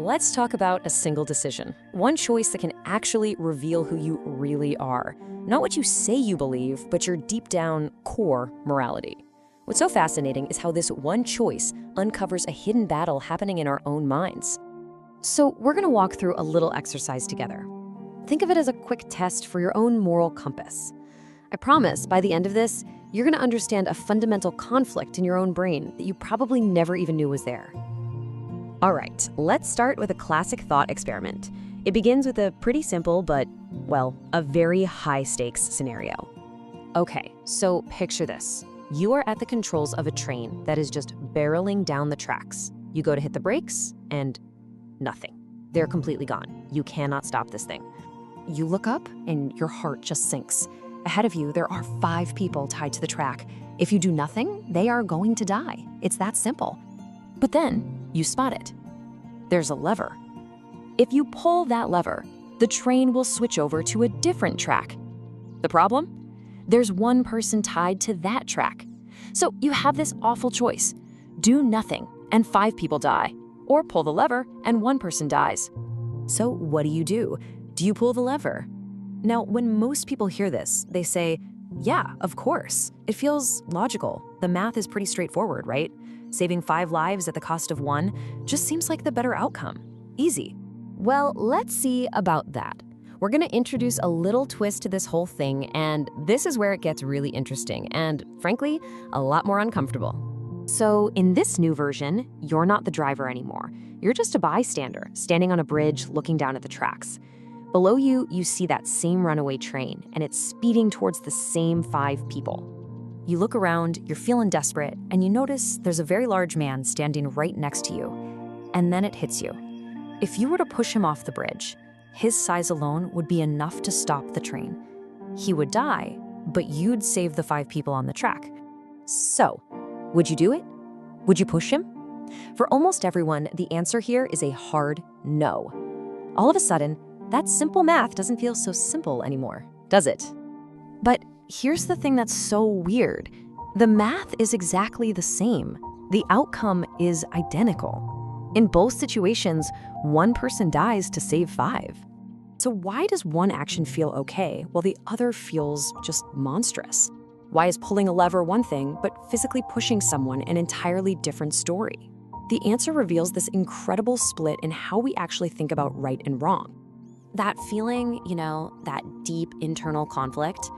let's talk about a single decision. One choice that can actually reveal who you really are. Not what you say you believe, but your deep down core morality. What's so fascinating is how this one choice uncovers a hidden battle happening in our own minds. So we're going to walk through a little exercise together. Think of it as a quick test for your own moral compass. I promise, by the end of this, you're going to understand a fundamental conflict in your own brain that you probably never even knew was there. All right, let's start with a classic thought experiment. It begins with a pretty simple but, well, a very high-stakes scenario. Okay, so picture this. You are at the controls of a train that is just barreling down the tracks. You go to hit the brakes, and nothing. They're completely gone. You cannot stop this thing. You look up, and your heart just sinks. Ahead of you, there are 5 people tied to the track. If you do nothing, they are going to die. It's that simple. But then, you spot it. There's a lever. If you pull that lever, the train will switch over to a different track. The problem? There's one person tied to that track. So you have this awful choice. Do nothing, and 5 people die. Or pull the lever, and 1 person dies. So what do? Do you pull the lever? Now, when most people hear this, they say, yeah, of course. It feels logical. The math is pretty straightforward, right? Saving 5 lives at the cost of 1 just seems like the better outcome. Easy. Well, let's see about that. We're going to introduce a little twist to this whole thing, and this is where it gets really interesting and, frankly, a lot more uncomfortable. So, in this new version, you're not the driver anymore. You're just a bystander, standing on a bridge looking down at the tracks. Below you, you see that same runaway train, and it's speeding towards the same 5 people. You look around, you're feeling desperate, and you notice there's a very large man standing right next to you. And then it hits you. If you were to push him off the bridge, his size alone would be enough to stop the train. He would die, but you'd save the 5 people on the track. So, would you do it? Would you push him? For almost everyone, the answer here is a hard no. All of a sudden, that simple math doesn't feel so simple anymore, does it? But here's the thing that's so weird. The math is exactly the same. The outcome is identical. In both situations, 1 person dies to save 5. So why does one action feel okay while the other feels just monstrous? Why is pulling a lever one thing, but physically pushing someone an entirely different story? The answer reveals this incredible split in how we actually think about right and wrong. That feeling, that deep internal conflict,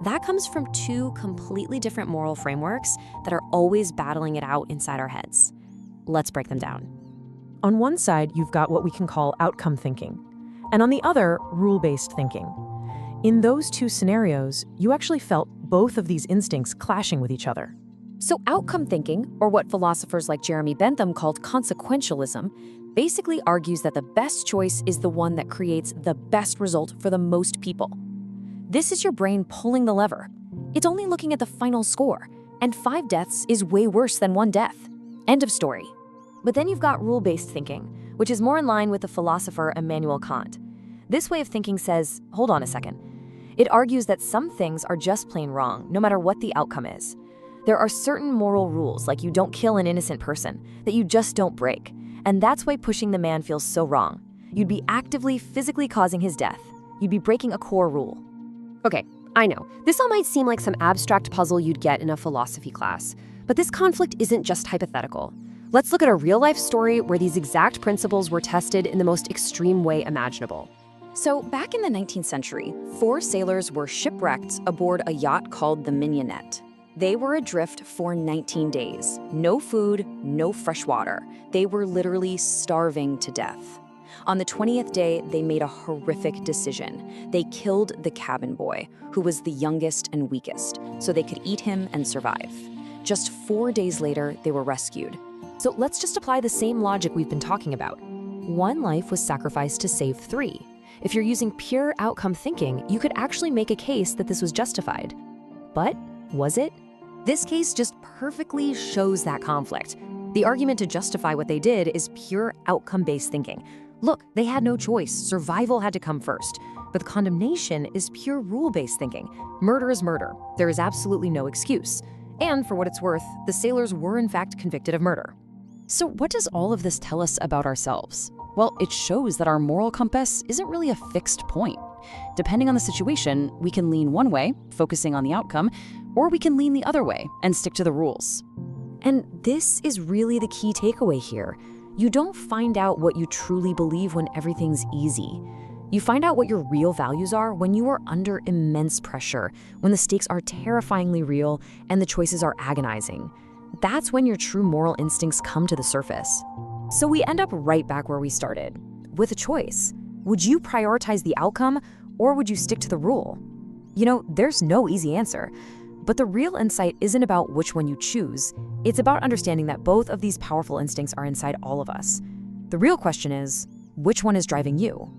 that comes from 2 completely different moral frameworks that are always battling it out inside our heads. Let's break them down. On one side, you've got what we can call outcome thinking, and on the other, rule-based thinking. In those 2 scenarios, you actually felt both of these instincts clashing with each other. So outcome thinking, or what philosophers like Jeremy Bentham called consequentialism, basically argues that the best choice is the one that creates the best result for the most people. This is your brain pulling the lever. It's only looking at the final score, and 5 deaths is way worse than 1 death. End of story. But then you've got rule-based thinking, which is more in line with the philosopher Immanuel Kant. This way of thinking says, hold on a second. It argues that some things are just plain wrong, no matter what the outcome is. There are certain moral rules, like you don't kill an innocent person, that you just don't break. And that's why pushing the man feels so wrong. You'd be actively, physically causing his death. You'd be breaking a core rule. Okay, I know, this all might seem like some abstract puzzle you'd get in a philosophy class, but this conflict isn't just hypothetical. Let's look at a real-life story where these exact principles were tested in the most extreme way imaginable. So, back in the 19th century, 4 sailors were shipwrecked aboard a yacht called the Mignonette. They were adrift for 19 days. No food, no fresh water. They were literally starving to death. On the 20th day, they made a horrific decision. They killed the cabin boy, who was the youngest and weakest, so they could eat him and survive. Just 4 days later, they were rescued. So let's just apply the same logic we've been talking about. 1 life was sacrificed to save 3. If you're using pure outcome thinking, you could actually make a case that this was justified. But was it? This case just perfectly shows that conflict. The argument to justify what they did is pure outcome-based thinking. Look, they had no choice. Survival had to come first. But the condemnation is pure rule-based thinking. Murder is murder. There is absolutely no excuse. And for what it's worth, the sailors were in fact convicted of murder. So what does all of this tell us about ourselves? Well, it shows that our moral compass isn't really a fixed point. Depending on the situation, we can lean one way, focusing on the outcome, or we can lean the other way and stick to the rules. And this is really the key takeaway here. You don't find out what you truly believe when everything's easy. You find out what your real values are when you are under immense pressure, when the stakes are terrifyingly real and the choices are agonizing. That's when your true moral instincts come to the surface. So we end up right back where we started, with a choice. Would you prioritize the outcome, or would you stick to the rule? You know, there's no easy answer. But the real insight isn't about which one you choose. It's about understanding that both of these powerful instincts are inside all of us. The real question is, which one is driving you?